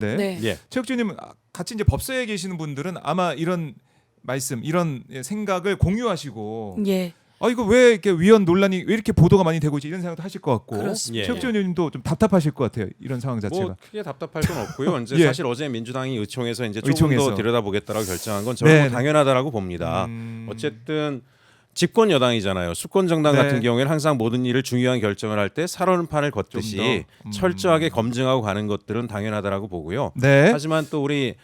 네. 네. 예. 최혁준님 같이 이제 법사에 계시는 분들은 아마 이런 말씀, 이런 생각을 공유하시고, 예. 이거 왜 이렇게 위헌 논란이 왜 이렇게 보도가 많이 되고 있지 이런 생각도 하실 것 같고, 그렇습니다. 예. 최혁준 의원님도 좀 답답하실 것 같아요. 이런 상황 자체가. 뭐 크게 답답할 건 없고요. 이제 예. 사실 어제 민주당이 의총에서 이제 조금 의총에서. 더 들여다보겠다라고 결정한 건 저는 네. 뭐 당연하다라고 봅니다. 어쨌든 집권 여당이잖아요. 수권 정당 네. 같은 경우에는 항상 모든 일을 중요한 결정을 할 때 살얼음판을 걷듯이 좀 더, 철저하게 검증하고 가는 것들은 당연하다라고 보고요. 네. 하지만 또 우리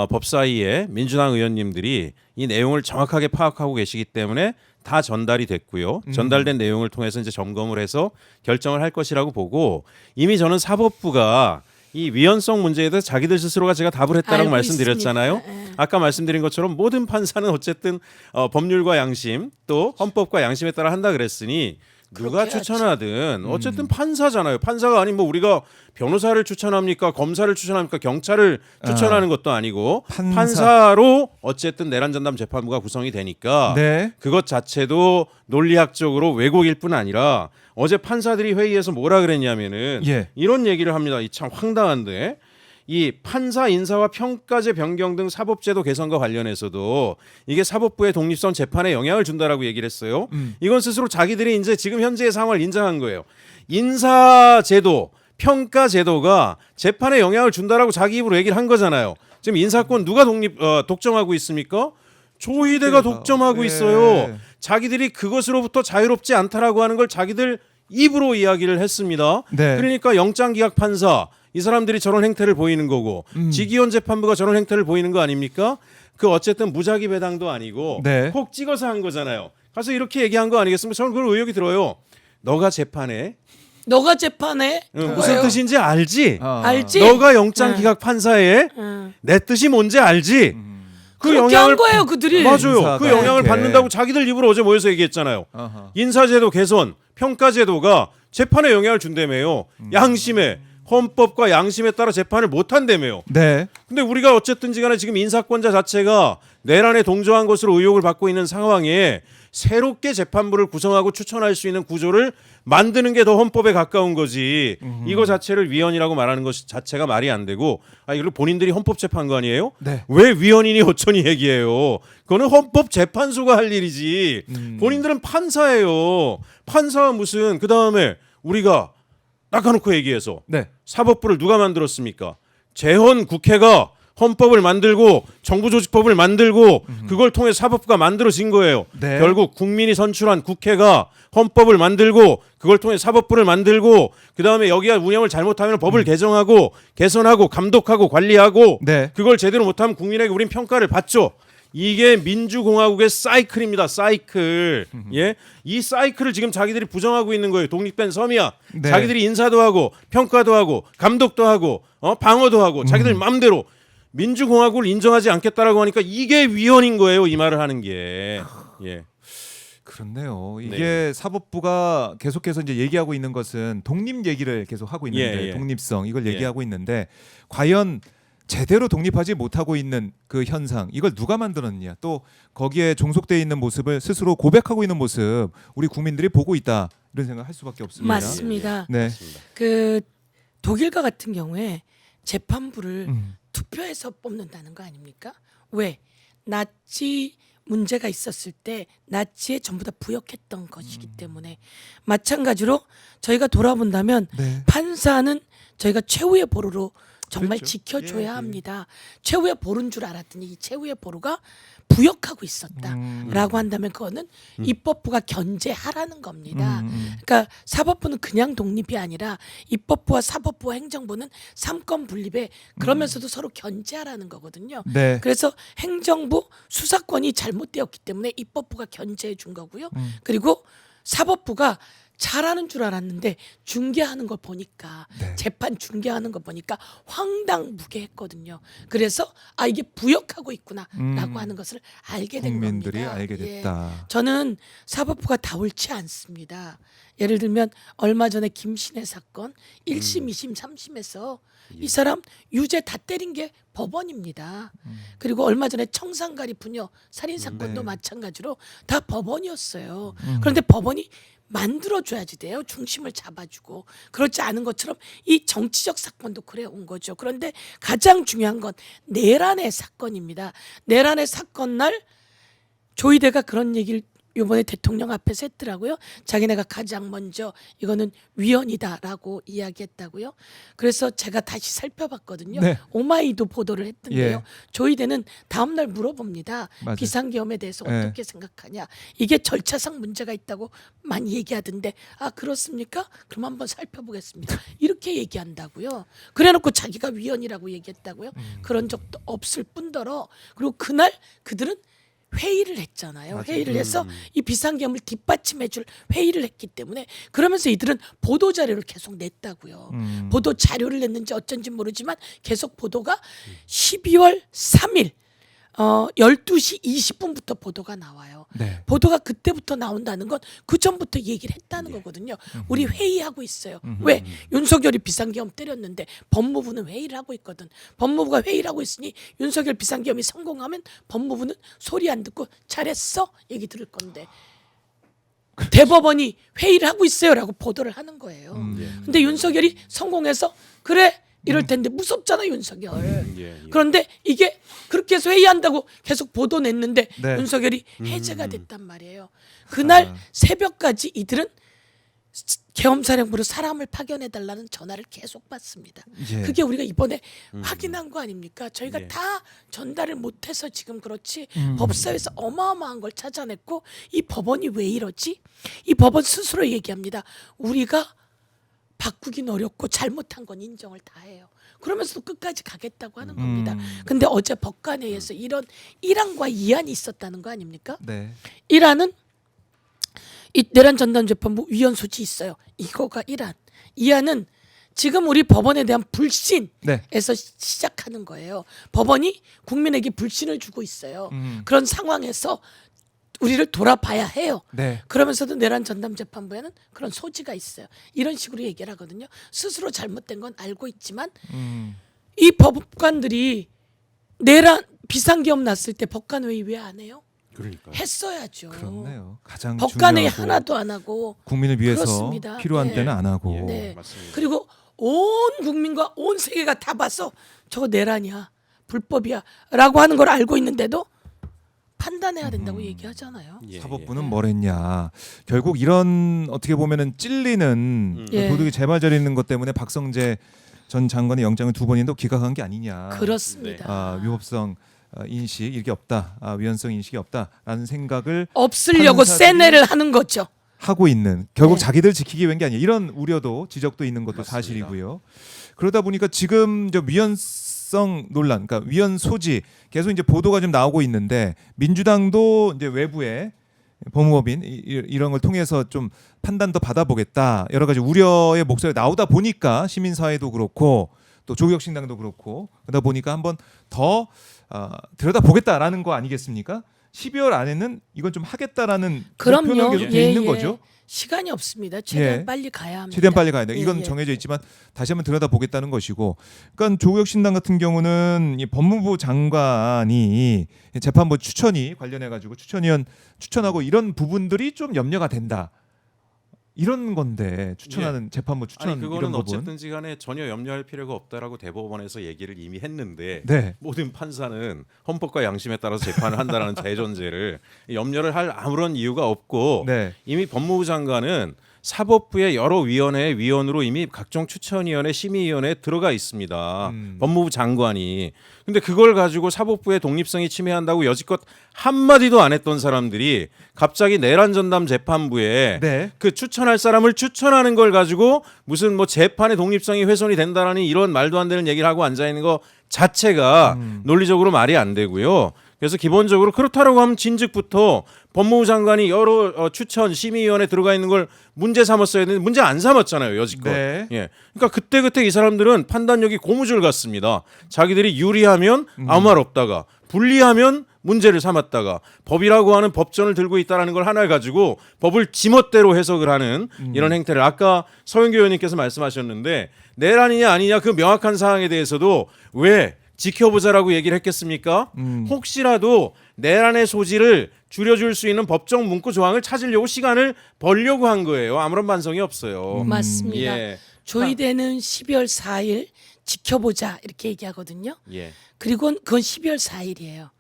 법사위의 민주당 의원님들이 이 내용을 정확하게 파악하고 계시기 때문에 다 전달이 됐고요. 전달된 내용을 통해서 이제 점검을 해서 결정을 할 것이라고 보고, 이미 저는 사법부가 이 위헌성 문제에 대해서 자기들 스스로가 제가 답을 했다라고 알고 말씀드렸잖아요. 있습니다. 예. 아까 말씀드린 것처럼 모든 판사는 어쨌든 법률과 양심 또 헌법과 양심에 따라 한다 그랬으니 누가 그렇게 추천하든 어쨌든 판사잖아요. 판사가 아닌 뭐 우리가 변호사를 추천합니까? 검사를 추천합니까? 경찰을 추천하는 것도 아니고 판사로 어쨌든 내란전담 재판부가 구성이 되니까 네. 그것 자체도 논리학적으로 왜곡일 뿐 아니라 어제 판사들이 회의에서 뭐라 그랬냐면은 예. 이런 얘기를 합니다. 이 참 황당한데 이 판사 인사와 평가제 변경 등 사법제도 개선과 관련해서도 이게 사법부의 독립성 재판에 영향을 준다라고 얘기를 했어요. 이건 스스로 자기들이 이제 지금 현재의 상황을 인정한 거예요. 인사제도, 평가제도가 재판에 영향을 준다라고 자기 입으로 얘기를 한 거잖아요. 지금 인사권 누가 독점하고 있습니까? 조희대가 독점하고 네. 있어요. 자기들이 그것으로부터 자유롭지 않다라고 하는 걸 자기들 입으로 이야기를 했습니다. 네. 그러니까 영장기각 판사 이 사람들이 저런 행태를 보이는 거고 직위원 재판부가 저런 행태를 보이는 거 아닙니까? 그 어쨌든 무작위 배당도 아니고 네. 콕 찍어서 한 거잖아요. 가서 이렇게 얘기한 거 아니겠습니까? 저는 그걸 의혹이 들어요. 너가 재판해? 너가 재판해? 무슨 뜻인지 알지? 알지? 너가 영장기각 판사해? 응. 내 뜻이 뭔지 알지? 그렇게 한 거예요, 그들이. 맞아요. 인사가 그 영향을 이렇게. 받는다고 자기들 입으로 어제 모여서 얘기했잖아요. 아하. 인사제도 개선, 평가제도가 재판에 영향을 준다며요. 양심에, 헌법과 양심에 따라 재판을 못한다며요. 네. 근데 우리가 어쨌든지 간에 지금 인사권자 자체가 내란에 동조한 것으로 의혹을 받고 있는 상황에 새롭게 재판부를 구성하고 추천할 수 있는 구조를 만드는 게 더 헌법에 가까운 거지. 이거 자체를 위헌이라고 말하는 것 자체가 말이 안 되고, 이걸 본인들이 헌법재판관이에요? 네. 왜 위헌이니 어쩌니 얘기해요? 그거는 헌법재판소가 할 일이지. 본인들은 판사예요. 판사가 무슨 그 다음에 우리가 낚아놓고 얘기해서 네. 사법부를 누가 만들었습니까? 재헌 국회가 헌법을 만들고 정부조직법을 만들고 그걸 통해 사법부가 만들어진 거예요. 네. 결국 국민이 선출한 국회가 헌법을 만들고 그걸 통해 사법부를 만들고 그다음에 여기가 운영을 잘못하면 법을 개정하고 개선하고 감독하고 관리하고 네. 그걸 제대로 못하면 국민에게 우린 평가를 받죠. 이게 민주공화국의 사이클입니다. 사이클. 예? 이 사이클을 지금 자기들이 부정하고 있는 거예요. 독립된 섬이야. 네. 자기들이 인사도 하고 평가도 하고 감독도 하고 방어도 하고 자기들 마음대로 민주공화국을 인정하지 않겠다라고 하니까 이게 위헌인 거예요. 이 말을 하는 게. 예. 그렇네요. 이게 사법부가 계속해서 이제 얘기하고 있는 것은 독립 얘기를 계속 하고 있는데, 예. 독립성 이걸 예. 얘기하고 있는데 과연 제대로 독립하지 못하고 있는 그 현상, 이걸 누가 만들었느냐, 또 거기에 종속되어 있는 모습을 스스로 고백하고 있는 모습 우리 국민들이 보고 있다, 이런 생각을 할 수밖에 없습니다. 맞습니다. 네. 맞습니다. 그 독일과 같은 경우에 재판부를 음. 투표해서 뽑는다는 거 아닙니까? 왜? 나치 문제가 있었을 때 나치에 전부 다 부역했던 것이기 때문에 마찬가지로 저희가 돌아본다면 네. 판사는 저희가 최후의 보루로 정말 그렇죠. 지켜줘야 예, 예. 합니다. 최후의 보루인 줄 알았더니 이 최후의 보루가 부역하고 있었다라고 한다면 그거는 입법부가 견제하라는 겁니다. 그러니까 사법부는 그냥 독립이 아니라 입법부와 사법부와 행정부는 삼권 분립에 그러면서도 서로 견제하라는 거거든요. 네. 그래서 행정부 수사권이 잘못되었기 때문에 입법부가 견제해 준 거고요. 그리고 사법부가 잘하는 줄 알았는데 중개하는 걸 보니까 네. 재판 중개하는 거 보니까 황당무계했거든요. 그래서 이게 부역하고 있구나라고 하는 것을 알게 된 국민들이 겁니다. 알게 예. 됐다. 저는 사법부가 다 옳지 않습니다. 예를 들면 얼마 전에 김신혜 사건 1심, 2심, 3심에서 이 사람 유죄 다 때린 게 법원입니다. 그리고 얼마 전에 청산가리 부녀 살인 사건도 네. 마찬가지로 다 법원이었어요. 그런데 법원이 만들어줘야지 돼요. 중심을 잡아주고. 그렇지 않은 것처럼 이 정치적 사건도 그래 온 거죠. 그런데 가장 중요한 건 내란의 사건입니다. 내란의 사건 날 조이대가 그런 얘기를 이번에 대통령 앞에서 했더라고요. 자기네가 가장 먼저 이거는 위헌이다라고 이야기했다고요. 그래서 제가 다시 살펴봤거든요. 네. 오마이도 보도를 했던데요. 예. 조이대는 다음 날 물어봅니다. 맞아요. 비상계엄에 대해서 예. 어떻게 생각하냐. 이게 절차상 문제가 있다고 많이 얘기하던데 아 그렇습니까? 그럼 한번 살펴보겠습니다. 이렇게 얘기한다고요. 그래놓고 자기가 위헌이라고 얘기했다고요. 그런 적도 없을 뿐더러 그리고 그날 그들은 회의를 했잖아요. 맞아요. 회의를 해서 이 비상계엄을 뒷받침해줄 회의를 했기 때문에 그러면서 이들은 보도 자료를 계속 냈다고요. 보도 자료를 냈는지 어쩐지 모르지만 계속 보도가 12월 3일 12시 20분부터 보도가 나와요. 네. 보도가 그때부터 나온다는 건 그 전부터 얘기를 했다는 거거든요. 우리 회의하고 있어요. 왜? 윤석열이 비상계엄 때렸는데 법무부는 회의를 하고 있거든. 법무부가 회의를 하고 있으니 윤석열 비상계엄이 성공하면 법무부는 소리 안 듣고 잘했어? 얘기 들을 건데 대법원이 회의를 하고 있어요라고 보도를 하는 거예요. 근데 윤석열이 성공해서 그래 이럴 텐데 무섭잖아 윤석열. 그런데 이게 그렇게 해서 회의한다고 계속 보도 냈는데 네. 윤석열이 해제가 됐단 말이에요. 그날 새벽까지 이들은 계엄사령부로 사람을 파견해달라는 전화를 계속 받습니다. 예. 그게 우리가 이번에 확인한 거 아닙니까? 저희가 예. 다 전달을 못해서 지금 그렇지 법사위에서 어마어마한 걸 찾아냈고 이 법원이 왜 이러지? 이 법원 스스로 얘기합니다. 우리가 바꾸긴 어렵고 잘못한 건 인정을 다 해요. 그러면서도 끝까지 가겠다고 하는 겁니다. 근데 어제 법관회의에서 이런 1안과 2안이 있었다는 거 아닙니까? 네. 1안은 이 내란 전담 재판부 위헌 소지 있어요. 이거가 1안. 2안은 지금 우리 법원에 대한 불신에서 네. 시작하는 거예요. 법원이 국민에게 불신을 주고 있어요. 그런 상황에서 우리를 돌아봐야 해요. 네. 그러면서도 내란 전담 재판부에는 그런 소지가 있어요. 이런 식으로 얘기를 하거든요. 스스로 잘못된 건 알고 있지만 이 법관들이 내란 비상계엄 났을 때 법관회의 왜 안 해요? 그러니까. 했어야죠. 그렇네요. 가장 법관회의 중요하고 하나도 안 하고 국민을 위해서 그렇습니다. 필요한 네. 때는 안 하고. 네. 맞습니다. 그리고 온 국민과 온 세계가 다 봐서 저거 내란이야 불법이야라고 하는 걸 알고 있는데도 판단해야 된다고 얘기하잖아요. 예, 사법부는 뭘 했냐. 결국 이런 어떻게 보면은 찔리는 예. 도둑이 재발절이 있는 것 때문에 박성재 전 장관의 영장을 2번이나 기각한 게 아니냐. 그렇습니다. 위법성 인식 이게 없다. 위헌성 인식이 없다라는 생각을 없으려고 판사들이 세뇌를 하는 거죠. 하고 있는 결국 네. 자기들 지키기 위한 게 아니야. 이런 우려도 지적도 있는 것도 맞습니다. 사실이고요. 그러다 보니까 지금 저 위헌성 논란, 그러니까 위헌 소지 계속 이제 보도가 좀 나오고 있는데 민주당도 이제 외부에 법무법인 이런 걸 통해서 좀 판단 더 받아보겠다. 여러 가지 우려의 목소리가 나오다 보니까 시민사회도 그렇고 또 조국혁신당도 그렇고 그러다 보니까 한번 더 들여다보겠다라는 거 아니겠습니까? 12월 안에는 이건 좀 하겠다라는 그럼요. 목표는 계속 돼 있는 거죠. 시간이 없습니다. 최대한 예. 빨리 가야 합니다. 최대한 빨리 가야 돼. 예, 이건 예. 정해져 있지만 다시 한번 들여다보겠다는 것이고, 그러니까 조국혁신당 같은 경우는 이 법무부 장관이 재판부 추천이 관련해 가지고 추천위원 추천하고 이런 부분들이 좀 염려가 된다. 이런 건데 추천하는 재판부 추천 아니 이런 그거는 부분. 어쨌든지 간에 전혀 염려할 필요가 없다라고 대법원에서 얘기를 이미 했는데 네. 모든 판사는 헌법과 양심에 따라서 재판을 한다라는 대전제를 염려를 할 아무런 이유가 없고 네. 이미 법무부 장관은 사법부의 여러 위원회의 위원으로 이미 각종 추천위원회, 심의위원회에 들어가 있습니다. 법무부 장관이. 근데 그걸 가지고 사법부의 독립성이 침해한다고 여지껏 한마디도 안 했던 사람들이 갑자기 내란 전담 재판부에 네. 그 추천할 사람을 추천하는 걸 가지고 무슨 뭐 재판의 독립성이 훼손이 된다라는 이런 말도 안 되는 얘기를 하고 앉아 있는 거 자체가 논리적으로 말이 안 되고요. 그래서 기본적으로 그렇다라고 하면 진즉부터 법무부 장관이 여러 추천 심의위원회 들어가 있는 걸 문제 삼았어야 되는데 문제 안 삼았잖아요 여지껏. 네. 예. 그러니까 그때 이 사람들은 판단력이 고무줄 같습니다. 자기들이 유리하면 아무 말 없다가 불리하면 문제를 삼았다가 법이라고 하는 법전을 들고 있다라는 걸 하나 가지고 법을 지멋대로 해석을 하는 이런 행태를 아까 서영교 의원님께서 말씀하셨는데 내란이냐 아니냐 그 명확한 사항에 대해서도 왜 지켜보자라고 얘기를 했겠습니까? 혹시라도 내란의 소지를 줄여줄 수 있는 법정 문구 조항을 찾으려고 시간을 벌려고 한 거예요. 아무런 반성이 없어요. 맞습니다. 예. 조의대는 12월 4일 지켜보자 이렇게 얘기하거든요. 예. 그리고 그건 12월 4일이에요.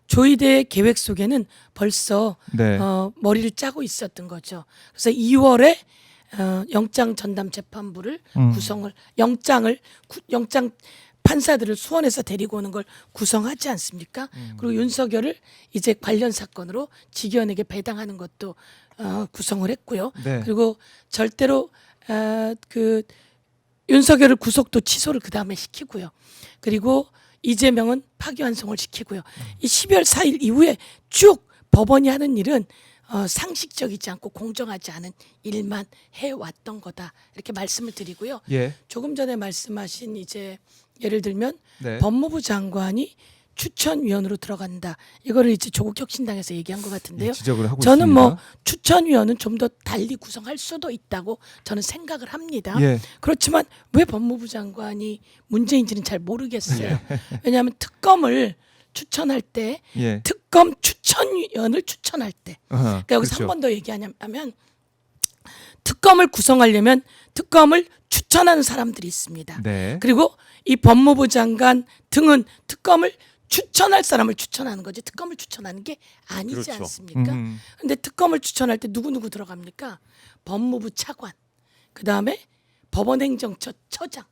조의대의 계획 속에는 벌써 네. 머리를 짜고 있었던 거죠. 그래서 2월에 영장 전담 재판부를 구성을 영장 판사들을 수원에서 데리고 오는 걸 구성하지 않습니까? 그리고 윤석열을 이제 관련 사건으로 직위원에게 배당하는 것도 구성을 했고요. 네. 그리고 절대로 그 윤석열을 구속도 취소를 그 다음에 시키고요. 그리고 이재명은 파기환송을 시키고요. 이 12월 4일 이후에 쭉 법원이 하는 일은 상식적이지 않고 공정하지 않은 일만 해왔던 거다 이렇게 말씀을 드리고요. 예. 조금 전에 말씀하신 이제 예를 들면 네. 법무부 장관이 추천위원으로 들어간다. 이거를 이제 조국 혁신당에서 얘기한 것 같은데요. 예, 지적을 하고 저는 있습니다. 뭐 추천위원은 좀 더 달리 구성할 수도 있다고 저는 생각을 합니다. 예. 그렇지만 왜 법무부 장관이 문제인지는 잘 모르겠어요. 예. 왜냐하면 특검을 추천할 때 예. 특검 추천위원을 추천할 때 그러니까 여기서 그렇죠. 한 번 더 얘기하냐면 특검을 구성하려면 특검을 추천하는 사람들이 있습니다. 네. 그리고 이 법무부 장관 등은 특검을 추천할 사람을 추천하는 거지 특검을 추천하는 게 아니지 그렇죠. 않습니까? 근데 특검을 추천할 때 누구 들어갑니까? 법무부 차관, 그 다음에 법원행정처처장,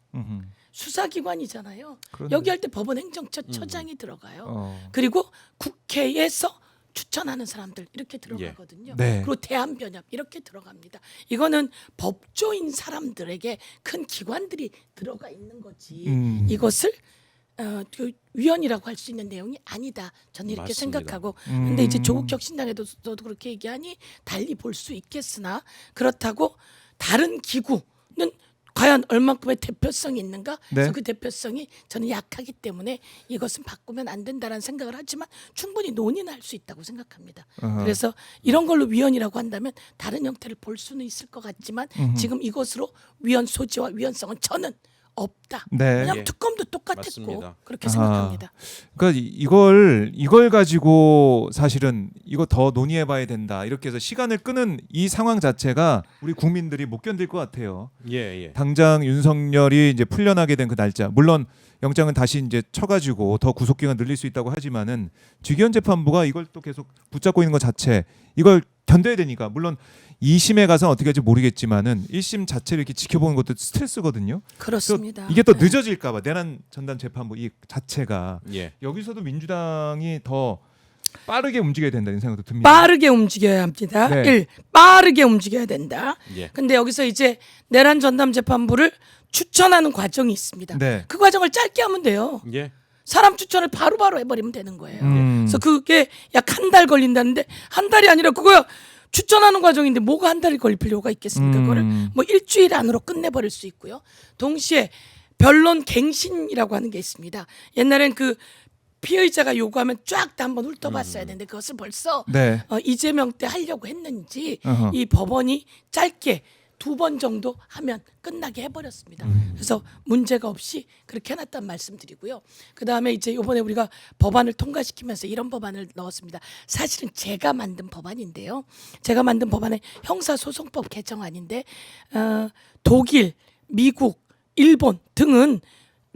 수사기관이잖아요. 그런데. 여기 할 때 법원행정처처장이 들어가요. 어. 그리고 국회에서 추천하는 사람들 이렇게 들어가거든요. 네. 그리고 대한변협 이렇게 들어갑니다. 이거는 법조인 사람들에게 큰 기관들이 들어가 있는 거지. 이것을 그 위원이라고 할 수 있는 내용이 아니다. 저는 이렇게 맞습니다. 생각하고. 근데 이제 조국 혁신당에도 저도 그렇게 얘기하니 달리 볼 수 있겠으나 그렇다고 다른 기구는 과연 얼만큼의 대표성이 있는가? 네. 그래서 그 대표성이 저는 약하기 때문에 이것은 바꾸면 안 된다라는 생각을 하지만 충분히 논의는 할 수 있다고 생각합니다. 어허. 그래서 이런 걸로 위원이라고 한다면 다른 형태를 볼 수는 있을 것 같지만 지금 이것으로 위원 소지와 위원성은 저는 없다. 네. 왜냐하면 예. 특검도 똑같았고 맞습니다. 그렇게 생각합니다. 그러니까 이걸 가지고 사실은 이거 더 논의해봐야 된다 이렇게 해서 시간을 끄는 이 상황 자체가 우리 국민들이 못 견딜 것 같아요. 예, 예. 당장 윤석열이 이제 풀려나게 된 그 날짜, 물론 영장은 다시 이제 쳐가지고 더 구속 기간 늘릴 수 있다고 하지만은 직위원 재판부가 이걸 또 계속 붙잡고 있는 것 자체, 이걸 견뎌야 되니까 물론 2심에 가서 어떻게 할지 모르겠지만은 1심 자체를 이렇게 지켜보는 것도 스트레스거든요. 그렇습니다. 이게 또 네. 늦어질까봐 내란 전담 재판부 이 자체가 예. 여기서도 민주당이 더 빠르게 움직여야 된다는 생각도 듭니다. 빠르게 움직여야 합니다. 네. 빠르게 움직여야 된다. 예. 근데 여기서 이제 내란 전담 재판부를 추천하는 과정이 있습니다. 네. 그 과정을 짧게 하면 돼요. 예. 사람 추천을 바로바로 해버리면 되는 거예요. 음. 그래서 그게 약 한 달 걸린다는데 한 달이 아니라 그거야 추천하는 과정인데 뭐가 한 달이 걸릴 필요가 있겠습니까? 그거를 뭐 일주일 안으로 끝내버릴 수 있고요. 동시에 변론 갱신이라고 하는 게 있습니다. 옛날엔 그 피의자가 요구하면 쫙 다 한번 훑어봤어야 되는데 그것을 벌써 네. 이재명 때 하려고 했는지 어허. 이 법원이 짧게 2번 정도 하면 끝나게 해버렸습니다. 그래서 문제가 없이 그렇게 해놨단 말씀드리고요. 그 다음에 이제 이번에 우리가 법안을 통과시키면서 이런 법안을 넣었습니다. 사실은 제가 만든 법안인데요. 제가 만든 법안의 형사소송법 개정안인데 독일, 미국, 일본 등은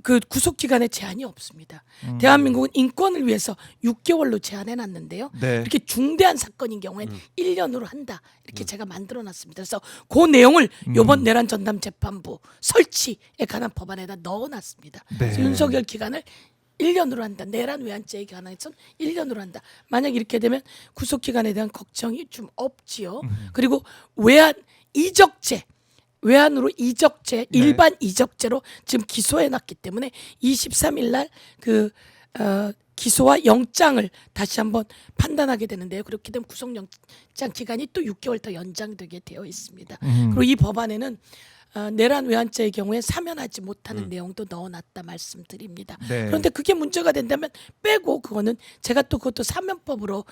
그 구속 기간에 제한이 없습니다. 대한민국은 인권을 위해서 6개월로 제한해놨는데요. 네. 이렇게 중대한 사건인 경우엔 1년으로 한다. 이렇게 제가 만들어놨습니다. 그래서 그 내용을 이번 내란 전담 재판부 설치에 관한 법안에다 넣어놨습니다. 네. 그래서 윤석열 기간을 1년으로 한다. 내란 외환죄에 관해서는 1년으로 한다. 만약 이렇게 되면 구속 기간에 대한 걱정이 좀 없지요. 그리고 외환 이적죄. 외환으로 이적죄, 일반 이적죄로 지금 기소해놨기 때문에 23일 날 그 기소와 영장을 다시 한번 판단하게 되는데요. 그렇게 되면 구속영장 기간이 또 6개월 더 연장되게 되어 있습니다. 그리고 이 법안에는 내란 외환죄의 경우에 사면하지 못하는 내용도 넣어놨다 말씀드립니다. 네. 그런데 그게 문제가 된다면 빼고 그거는 제가 또 그것도 사면법으로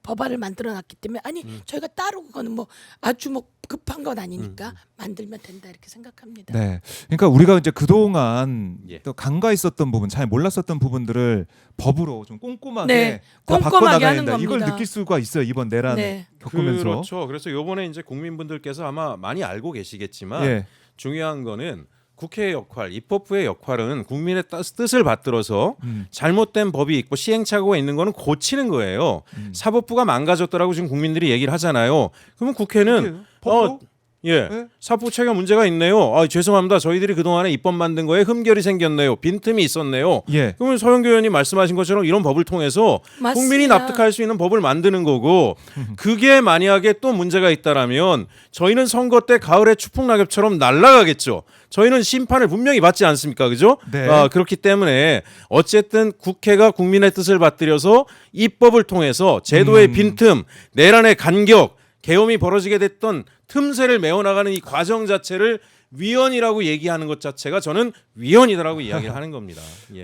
법안을 만들어놨기 때문에 아니 저희가 따로 그거는 뭐 아주 뭐 급한 건 아니니까 만들면 된다 이렇게 생각합니다. 네. 그러니까 우리가 이제 그동안 예. 또 간과 있었던 부분, 잘 몰랐었던 부분들을 법으로 좀 꼼꼼하게 네, 다 꼼꼼하게 바꿔나가야 하는 된다. 이걸 겁니다. 느낄 수가 있어요. 이번 내란 네. 겪으면서. 그렇죠. 그래서 요번에 이제 국민분들께서 아마 많이 알고 계시겠지만 예. 중요한 거는 국회의 역할, 입법부의 역할은 국민의 뜻을 받들어서 음. 잘못된 법이 있고 시행착오가 있는 거는 고치는 거예요. 사법부가 망가졌더라고 지금 국민들이 얘기를 하잖아요. 그러면 국회는 법으로? 예. 네? 사법 체계 문제가 있네요. 아, 죄송합니다. 저희들이 그동안에 입법 만든 거에 흠결이 생겼네요. 빈틈이 있었네요. 예. 그러면 서영교 의원님 말씀하신 것처럼 이런 법을 통해서 맞습니다. 국민이 납득할 수 있는 법을 만드는 거고 그게 만약에 또 문제가 있다라면 저희는 선거 때 가을의 추풍낙엽처럼 날아가겠죠. 저희는 심판을 분명히 받지 않습니까? 그죠? 네. 그렇기 때문에 어쨌든 국회가 국민의 뜻을 받들여서 입법을 통해서 제도의 빈틈, 내란의 간격, 계엄이 벌어지게 됐던 틈새를 메워나가는 이 과정 자체를 위헌이라고 얘기하는 것 자체가 저는 위헌이다라고 이야기를 하는 겁니다. 예.